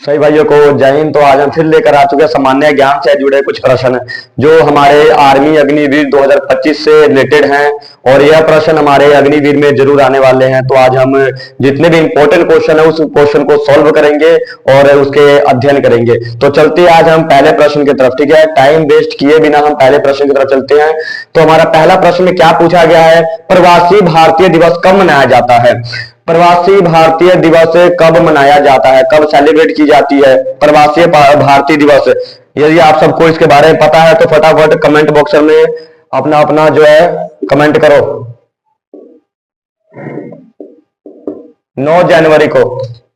सही भाइयों को जय हिंद। तो आज हम फिर लेकर आ चुके हैं सामान्य ज्ञान से जुड़े कुछ प्रश्न जो हमारे आर्मी अग्निवीर 2025 से रिलेटेड हैं और यह प्रश्न हमारे अग्निवीर में जरूर आने वाले हैं। तो आज हम जितने भी इंपॉर्टेंट क्वेश्चन है उस क्वेश्चन को सॉल्व करेंगे और उसके अध्ययन करेंगे। तो चलते आज हम पहले प्रश्न की तरफ। ठीक है, टाइम वेस्ट किए बिना हम पहले प्रश्न की तरफ चलते हैं। तो हमारा पहला प्रश्न में क्या पूछा गया है? प्रवासी भारतीय दिवस कब मनाया जाता है? प्रवासी भारतीय दिवस कब मनाया जाता है, कब सेलिब्रेट की जाती है प्रवासी भारतीय दिवस? यदि आप सबको इसके बारे में पता है तो फटाफट कमेंट बॉक्स में अपना अपना जो है कमेंट करो। 9 जनवरी को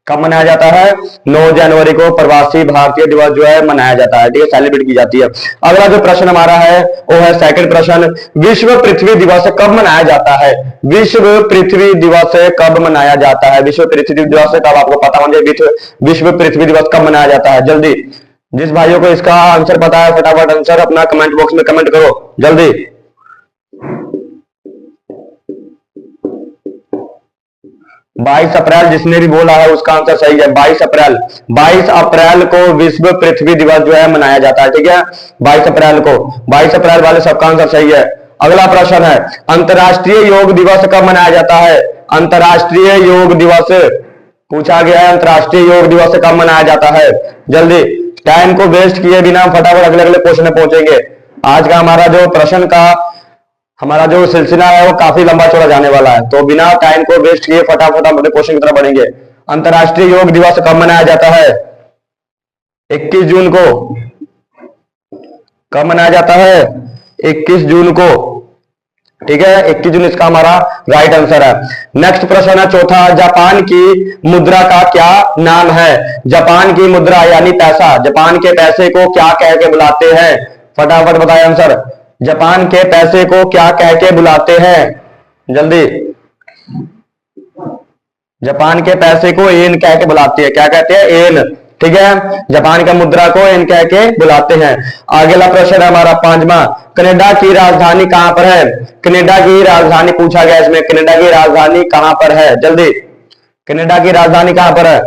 कब मनाया जाता है? 9 जनवरी को प्रवासी भारतीय दिवस जो है मनाया जाता है, ठीक है, सेलिब्रेट की जाती है। अगला जो प्रश्न हमारा है वो है सेकंड प्रश्न, विश्व पृथ्वी दिवस कब मनाया जाता है? विश्व पृथ्वी दिवस कब मनाया जाता है? विश्व पृथ्वी दिवस कब, आपको पता होना चाहिए विश्व पृथ्वी दिवस कब मनाया जाता है। जल्दी जिस भाइयों को इसका आंसर पता है फटाफट आंसर अपना कमेंट बॉक्स में कमेंट करो जल्दी। 22 अप्रैल जिसने भी बोला है उसका आंसर सही है। 22 अप्रैल, 22 अप्रैल को विश्व पृथ्वी दिवस जो है मनाया जाता है, ठीक है, 22 अप्रैल को। 22 अप्रैल वाले सबका आंसर सही है। अगला प्रश्न है, अंतर्राष्ट्रीय योग दिवस कब मनाया जाता है? अंतर्राष्ट्रीय योग दिवस पूछा गया है, अंतर्राष्ट्रीय योग दिवस कब मनाया जाता है? जल्दी, टाइम को वेस्ट किए बिना फटाफट अगले अगले क्वेश्चन में पहुंचेंगे। आज का हमारा जो प्रश्न का हमारा जो सिलसिला है वो काफी लंबा चौड़ा जाने वाला है, तो बिना टाइम को वेस्ट किए फटाफट हम अपने क्वेश्चन की तरफ बढ़ेंगे। अंतर्राष्ट्रीय योग दिवस कब मनाया जाता है? 21 जून को। कब मनाया जाता है? 21 जून को, ठीक है, 21 जून इसका हमारा राइट आंसर है। नेक्स्ट प्रश्न है चौथा, जापान की मुद्रा का क्या नाम है? जापान की मुद्रा यानी पैसा, जापान के पैसे को क्या कह के बुलाते हैं? फटाफट बताएं आंसर। जापान के पैसे को क्या कह के बुलाते हैं? जल्दी, जापान के पैसे को एन कह के बुलाते हैं। क्या कहते हैं? एन, ठीक है, जापान का मुद्रा को एन कह के बुलाते हैं। अगला प्रश्न है हमारा पांचवा, कनाडा की राजधानी कहां पर है? कनाडा की राजधानी पूछा गया इसमें, कनाडा की राजधानी कहां पर है? जल्दी, कनाडा की राजधानी कहां पर है?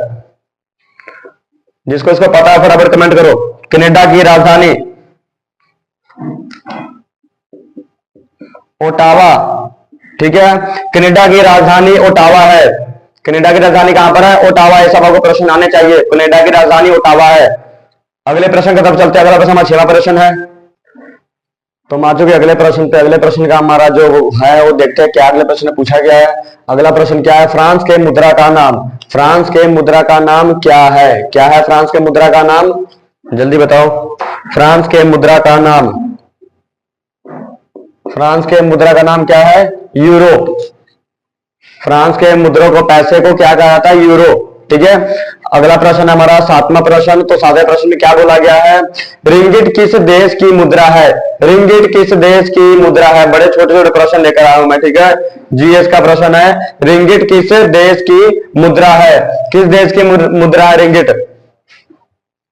जिसको इसको पता है फटाफट कमेंट करो। कनाडा की राजधानी ओटावा, ठीक है, कनाडा की राजधानी ओटावा है। कनाडा की राजधानी कहां पर है? ओटावा। ऐसा आपको प्रश्न आने चाहिए, कनाडा की राजधानी ओटावा है। अगले प्रश्न की तरफ चलते हैं। अगला प्रश्न हमारा 6वां प्रश्न है। तो हम आ चुके अगले प्रश्न पे। अगले प्रश्न का हमारा जो है वो देखते हैं क्या अगले प्रश्न में पूछा गया है। अगला प्रश्न क्या है? फ्रांस के मुद्रा का नाम, फ्रांस के मुद्रा का नाम क्या है? क्या है फ्रांस के मुद्रा का नाम? जल्दी बताओ। फ्रांस के मुद्रा का नाम, फ्रांस के मुद्रा का नाम क्या है? यूरो। फ्रांस के मुद्रा को, पैसे को क्या कहा जाता है? यूरो, ठीक है। अगला प्रश्न हमारा 7वां प्रश्न। तो 7वें प्रश्न में क्या बोला गया है? रिंगिट किस देश की मुद्रा है? रिंगिट किस देश की मुद्रा है? बड़े छोटे छोटे प्रश्न लेकर आया हूं मैं, ठीक है, जीएस का प्रश्न है। रिंगिट किस देश की मुद्रा है? किस देश की मुद्रा है रिंगिट?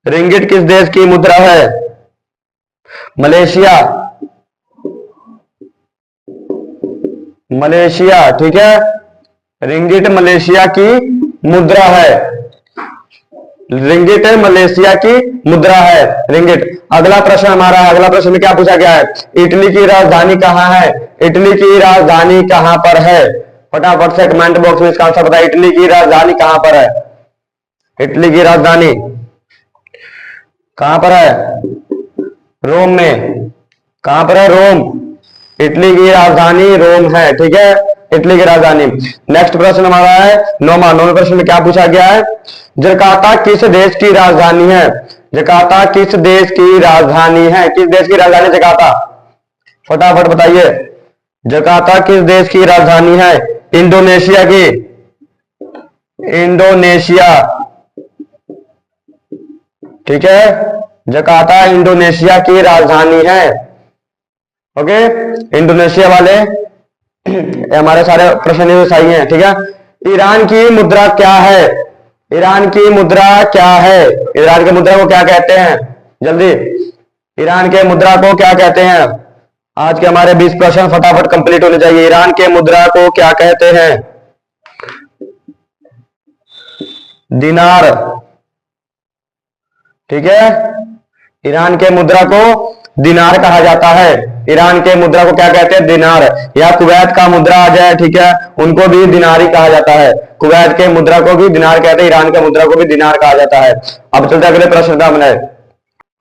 रिंगिट किस देश की मुद्रा है? मलेशिया, मलेशिया, ठीक है, रिंगिट मलेशिया की मुद्रा है। रिंगिट मलेशिया की मुद्रा है, रिंगिट। अगला प्रश्न हमारा, अगला प्रश्न में क्या पूछा गया है? इटली की राजधानी कहां है? इटली की राजधानी कहां पर है? फटाफट से कमेंट बॉक्स में इसका आंसर बताइए। इटली की राजधानी कहां पर है? इटली की राजधानी कहां पर है? रोम में। कहां पर है? रोम। इटली की राजधानी रोम है, ठीक है, इटली की राजधानी। नेक्स्ट प्रश्न हमारा है 9वें प्रश्न में क्या पूछा गया है? जकार्ता किस देश की राजधानी है? जकार्ता किस देश की राजधानी है? किस देश की राजधानी जकार्ता? फटाफट बताइए। जकार्ता किस देश की राजधानी है? इंडोनेशिया की, इंडोनेशिया, ठीक है, जकार्ता इंडोनेशिया की राजधानी है। ओके, इंडोनेशिया वाले हमारे सारे प्रश्न सही हैं, ठीक है। ईरान की मुद्रा क्या है? ईरान की मुद्रा क्या है? ईरान की मुद्रा को क्या कहते हैं? जल्दी, ईरान के मुद्रा को क्या कहते हैं? आज के हमारे 20 प्रश्न फटाफट कंप्लीट होने चाहिए। ईरान के मुद्रा को क्या कहते हैं? दिनार, ठीक है। ईरान के मुद्रा को दिनार कहा जाता है। ईरान के मुद्रा को क्या कहते हैं? दिनार। या कुवैत का मुद्रा आ जाए, ठीक है, उनको भी दिनार ही कहा जाता है। कुवैत के मुद्रा को भी दिनार कहते हैं, ईरान के मुद्रा को भी दिनार कहा जाता है। अब चलते अगले प्रश्न का बनाए।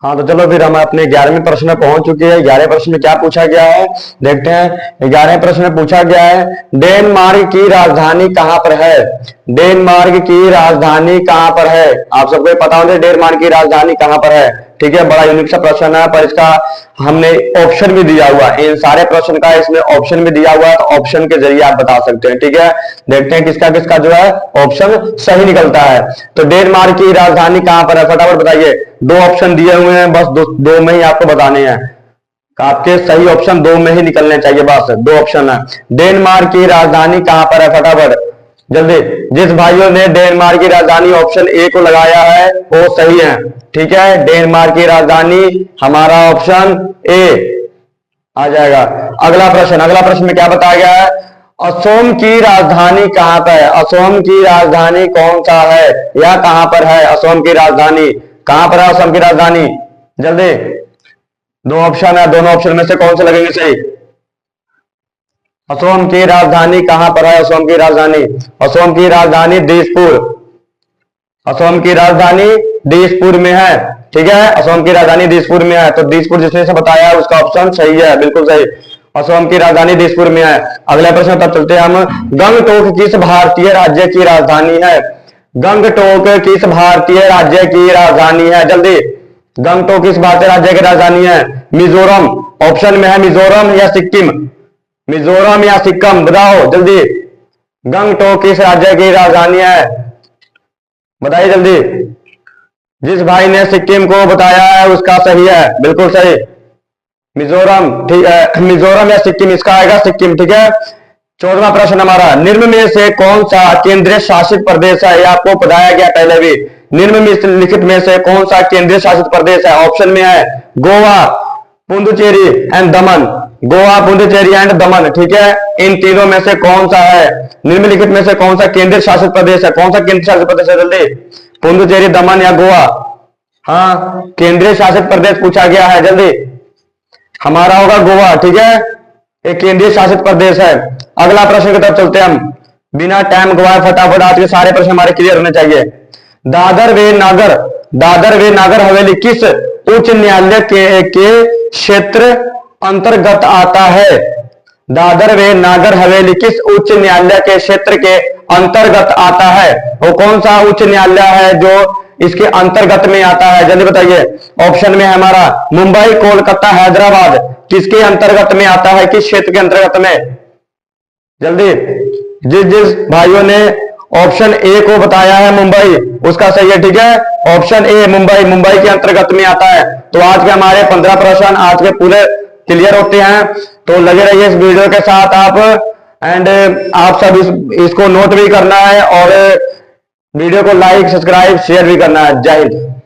हाँ तो चलो फिर हम अपने 11वें प्रश्न में पहुंच चुके हैं। 11वें प्रश्न में क्या पूछा गया है देखते हैं। 11वें प्रश्न में पूछा गया है डेनमार्क की राजधानी कहां पर है? डेनमार्क की राजधानी कहां पर है? आप सबको पता होगा डेनमार्क की राजधानी कहां पर है। ठीक है, बड़ा यूनिक सा प्रश्न है, पर इसका हमने ऑप्शन भी दिया हुआ है। इन सारे प्रश्न का इसमें ऑप्शन भी दिया हुआ है, तो ऑप्शन के जरिए आप बता सकते हैं। ठीक है, देखते हैं किसका किसका जो है ऑप्शन सही निकलता है। तो डेनमार्क की राजधानी कहां पर है, फटाफट बताइए। दो ऑप्शन दिए हुए हैं, बस दो में ही आपको बताने हैं। आपके सही ऑप्शन दो में ही निकलने चाहिए, बस दो ऑप्शन है। डेनमार्क की राजधानी कहां पर है, फटाफट जल्दी। जिस भाइयों ने डेनमार्क की राजधानी ऑप्शन ए को लगाया है वो सही है। ठीक है, डेनमार्क की राजधानी हमारा ऑप्शन ए आ जाएगा। अगला प्रश्न में क्या बताया गया है? असोम की राजधानी कहां पर है? असोम की राजधानी कौन सा है या कहां पर है? असोम की राजधानी कहां पर है? असोम की राजधानी जल्दी। दो ऑप्शन है, दोनों ऑप्शन में से कौन से लगेंगे सही? असोम की राजधानी कहां पर है? असोम की राजधानी, असोम की राजधानी दिसपुर। असोम की राजधानी दिसपुर में है। ठीक है, असोम की राजधानी दिसपुर में है, तो दिसपुर जिसने से बताया है उसका ऑप्शन सही है, बिल्कुल सही। असोम की राजधानी दिसपुर में है। अगला प्रश्न तब चलते हैं हम। गंगटोक किस भारतीय राज्य की राजधानी है? गंगटोक किस भारतीय राज्य की राजधानी है? जल्दी, गंगटोक किस भारतीय राज्य की राजधानी है? मिजोरम ऑप्शन में है, मिजोरम या सिक्किम? मिजोरम या सिक्किम बताओ जल्दी। गंगटोक किस राज्य की राजधानी है, बताइए जल्दी। जिस भाई ने सिक्किम को बताया है उसका सही है, बिल्कुल सही। मिजोरम, ठीक है, मिजोरम या सिक्किम, इसका आएगा सिक्किम। ठीक है, 14वां प्रश्न हमारा। निम्न में से कौन सा केंद्रीय शासित प्रदेश है? ये आपको बताया गया पहले भी। निम्न में लिखित में से कौन सा केंद्रीय शासित प्रदेश है? ऑप्शन में है Goa, Puducherry and Daman. Goa, Puducherry and दमन। ठीक है, इन तीनों में से कौन सा है? निम्नलिखित में से कौन सा केंद्रीय शासित प्रदेश है? कौन सा केंद्रीय शासित प्रदेश है जल्दी? पुडुचेरी, दमन या गोवा? हाँ, केंद्रीय शासित प्रदेश पूछा गया है, जल्दी। हमारा होगा गोवा। ठीक है, एक केंद्रीय शासित प्रदेश है। अगला प्रश्न की तरफ चलते हैं हम, बिना टाइम गवाए फटाफट। आज के सारे प्रश्न हमारे क्लियर होने चाहिए। दादर वे नागर हवेली किस उच्च न्यायालय के क्षेत्र अंतर्गत आता है? दादर वे नागर हवेली किस उच्च न्यायालय के क्षेत्र के अंतर्गत आता है? वो कौन सा उच्च न्यायालय है जो इसके अंतर्गत में आता है? जल्दी बताइए। ऑप्शन में है हमारा मुंबई, कोलकाता, हैदराबाद। किसके अंतर्गत में आता है, किस क्षेत्र के अंतर्गत में? जल्दी, जिस भाइयों ने ऑप्शन ए को बताया है मुंबई, उसका सही है। ठीक है, ऑप्शन ए मुंबई के अंतर्गत में आता है। तो आज के हमारे 15 प्रश्न आज के पूरे क्लियर होते हैं। तो लगे रहिए इस वीडियो के साथ आप, एंड आप सब इसको नोट भी करना है और वीडियो को लाइक, सब्सक्राइब, शेयर भी करना है। जय हिंद।